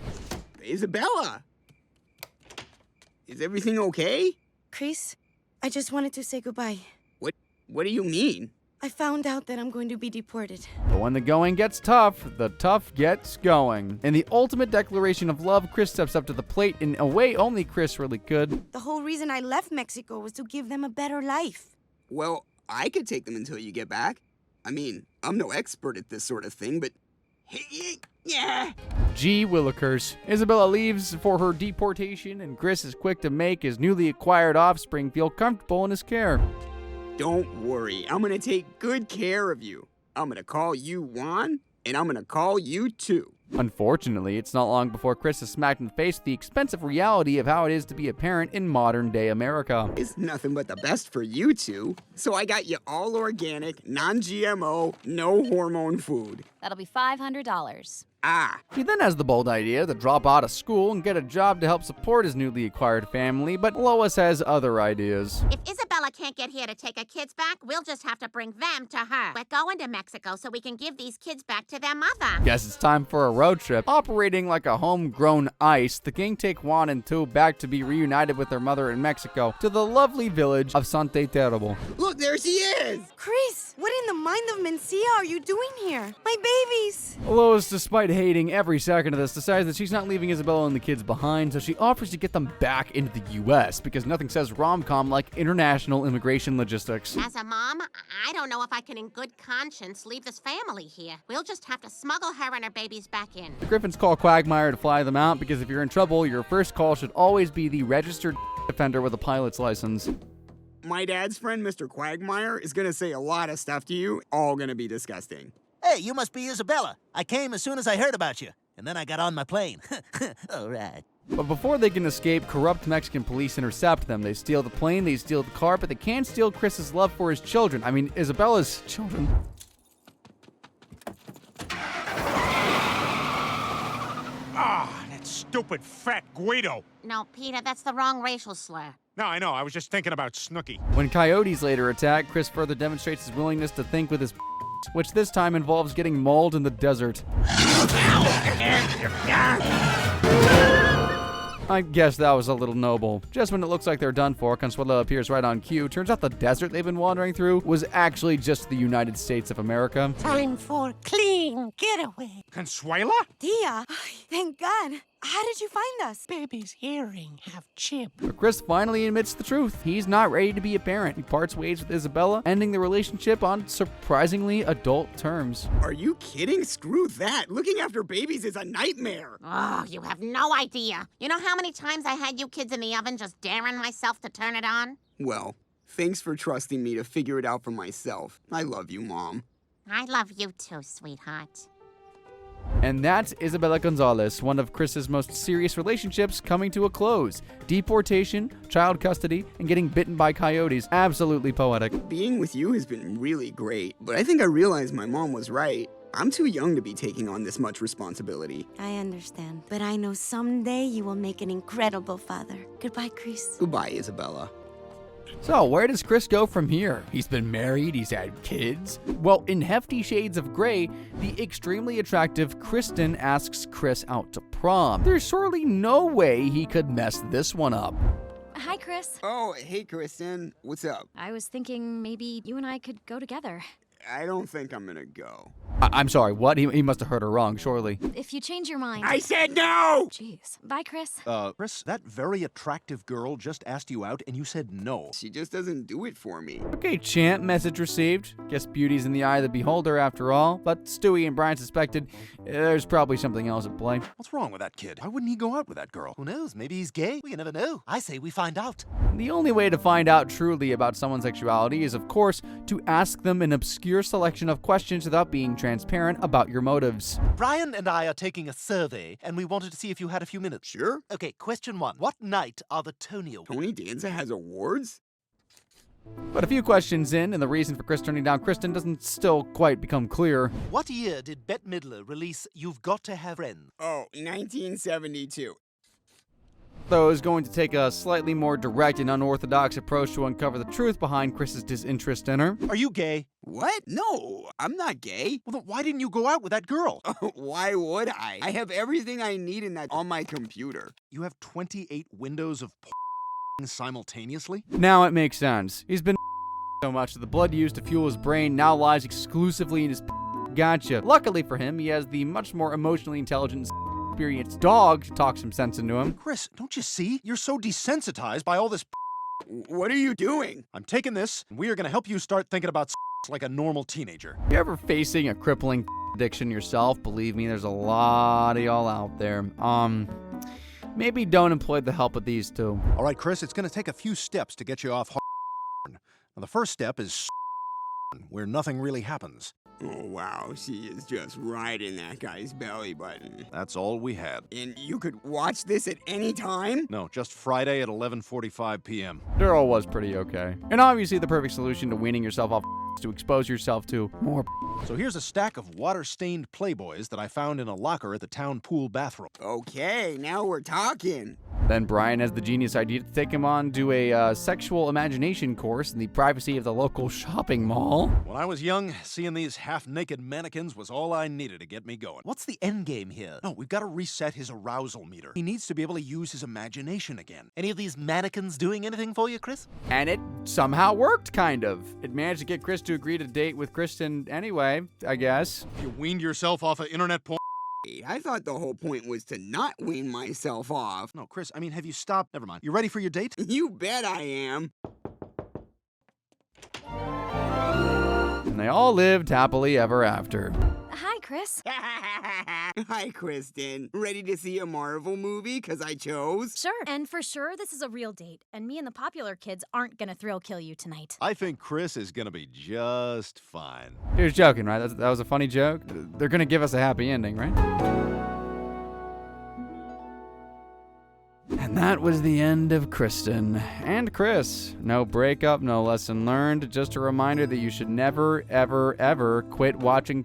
Isabella! Is everything okay? Chris, I just wanted to say goodbye. What do you mean? I found out that I'm going to be deported. But when the going gets tough, the tough gets going. In the ultimate declaration of love, Chris steps up to the plate in a way only Chris really could. The whole reason I left Mexico was to give them a better life. Well, I could take them until you get back. I mean, I'm no expert at this sort of thing, but... Yeah. Gee willikers. Isabella leaves for her deportation, and Chris is quick to make his newly acquired offspring feel comfortable in his care. Don't worry, I'm gonna take good care of you. I'm gonna call you Juan, and I'm gonna call you too. Unfortunately, it's not long before Chris is smacked in the face with the expensive reality of how it is to be a parent in modern-day America. It's nothing but the best for you two. So I got you all organic, non-GMO, no hormone food. That'll be $500. Ah. He then has the bold idea to drop out of school and get a job to help support his newly acquired family, but Lois has other ideas. If Isabella can't get here to take her kids back, we'll just have to bring them to her. We're going to Mexico so we can give these kids back to their mother. Guess it's time for a road trip. Operating like a homegrown ice, the gang take Juan and two back to be reunited with their mother in Mexico to the lovely village of Sante Terrible. Look, there she is! Chris, what in the mind of Mencia are you doing here? My babies! Lois, despite hating every second of this, decides that she's not leaving Isabella and the kids behind, so she offers to get them back into the U.S. because nothing says rom-com like international international immigration logistics. As a mom, I don't know if I can in good conscience leave this family here. We'll just have to smuggle her and her babies back in. The Griffins call Quagmire to fly them out because if you're in trouble, your first call should always be the registered offender with a pilot's license. My dad's friend, Mr. Quagmire, is gonna say a lot of stuff to you, all gonna be disgusting. Hey, you must be Isabella. I came as soon as I heard about you, and then I got on my plane. All right. But before they can escape, corrupt Mexican police intercept them. They steal the plane, they steal the car, but they can't steal Chris's love for his children. I mean, Isabella's children. Ah, that stupid fat Guido. No, Peter, that's the wrong racial slur. No, I know. I was just thinking about Snooky. When coyotes later attack, Chris further demonstrates his willingness to think with his which this time involves getting mauled in the desert. I guess that was a little noble. Just when it looks like they're done for, Consuelo appears right on cue. Turns out the desert they've been wandering through was actually just the United States of America. Time for clean getaway. Consuela? Tia, thank God. How did you find us? Baby's hearing have chip. But Chris finally admits the truth. He's not ready to be a parent. He parts ways with Isabella, ending the relationship on surprisingly adult terms. Are you kidding? Screw that. Looking after babies is a nightmare. Oh, you have no idea. You know how many times I had you kids in the oven just daring myself to turn it on? Well, thanks for trusting me to figure it out for myself. I love you, Mom. I love you too, sweetheart. And that's Isabella Gonzalez, one of Chris's most serious relationships coming to a close. Deportation, child custody, and getting bitten by coyotes. Absolutely poetic. Being with you has been really great, but I think I realized my mom was right. I'm too young to be taking on this much responsibility. I understand, but I know someday you will make an incredible father. Goodbye, Chris. Goodbye, Isabella. So, where does Chris go from here? He's been married, he's had kids. Well, in Hefty Shades of Grey, the extremely attractive Kristen asks Chris out to prom. There's surely no way he could mess this one up. Hi, Chris. Oh, hey, Kristen. What's up? I was thinking maybe you and I could go together. I don't think I'm gonna go. I'm sorry, what? He must have heard her wrong, surely. If you change your mind. I said no! Jeez. Bye, Chris. Chris, that very attractive girl just asked you out and you said no. She just doesn't do it for me. Okay, champ, message received. Guess beauty's in the eye of the beholder after all. But Stewie and Brian suspected there's probably something else at play. What's wrong with that kid? Why wouldn't he go out with that girl? Who knows? Maybe he's gay. We never know. I say we find out. The only way to find out truly about someone's sexuality is, of course, to ask them an obscure selection of questions without being transparent about your motives. Brian and I are taking a survey, and we wanted to see if you had a few minutes. Sure. Okay, question 1. What night are the Tony Awards? Tony Danza has awards? But a few questions in, and the reason for Chris turning down Kristen doesn't still quite become clear. What year did Bette Midler release You've Got to Have Friends? Oh, 1972. Though is going to take a slightly more direct and unorthodox approach to uncover the truth behind Chris's disinterest in her. Are you gay? What? No, I'm not gay. Well, then why didn't you go out with that girl? Why would I? I have everything I need in that on my computer. You have 28 windows of simultaneously? Now it makes sense. He's been so much that the blood used to fuel his brain now lies exclusively in his gotcha. Luckily for him, he has the much more emotionally intelligent experienced dog to talk some sense into him. Chris, don't you see? You're so desensitized by all this. What are you doing? I'm taking this, and we are going to help you start thinking about like a normal teenager. You ever facing a crippling addiction yourself? Believe me, there's a lot of y'all out there. Maybe don't employ the help of these two. All right, Chris, it's going to take a few steps to get you off. Now, the first step is where nothing really happens. Oh, wow, she is just right in that guy's belly button. That's all we had. And you could watch this at any time? No, just Friday at 11:45 p.m. Daryl was pretty okay. And obviously the perfect solution to weaning yourself off is to expose yourself to more. So here's a stack of water-stained Playboys that I found in a locker at the town pool bathroom. Okay, now we're talking. Then Brian has the genius idea to take him on to a sexual imagination course in the privacy of the local shopping mall. When I was young, seeing these half-naked mannequins was all I needed to get me going. What's the end game here? No, we've got to reset his arousal meter. He needs to be able to use his imagination again. Any of these mannequins doing anything for you, Chris? And it somehow worked, kind of. It managed to get Chris to agree to date with Kristen anyway, I guess. You weaned yourself off of internet porn? I thought the whole point was to not wean myself off. No, Chris, I mean, have you stopped? Never mind. You ready for your date? You bet I am. And they all lived happily ever after. Hi, Chris. Hi, Kristen. Ready to see a Marvel movie? 'Cause I chose? Sure. And for sure, this is a real date. And me and the popular kids aren't gonna thrill kill you tonight. I think Chris is gonna be just fine. He was joking, right? That was a funny joke. They're gonna give us a happy ending, right? And that was the end of Kristen and Chris. No breakup, no lesson learned. Just a reminder that you should never, ever, ever quit watching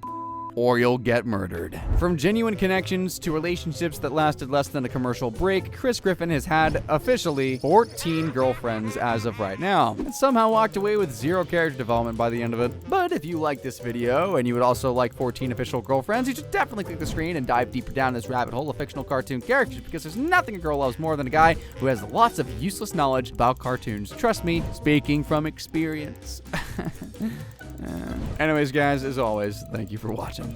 or you'll get murdered. From genuine connections to relationships that lasted less than a commercial break, Chris Griffin has had officially 14 girlfriends as of right now, and somehow walked away with 0 character development by the end of it. But if you like this video and you would also like 14 official girlfriends, you should definitely click the screen and dive deeper down this rabbit hole of fictional cartoon characters, because there's nothing a girl loves more than a guy who has lots of useless knowledge about cartoons. Trust me, speaking from experience. Anyways, guys, as always, thank you for watching.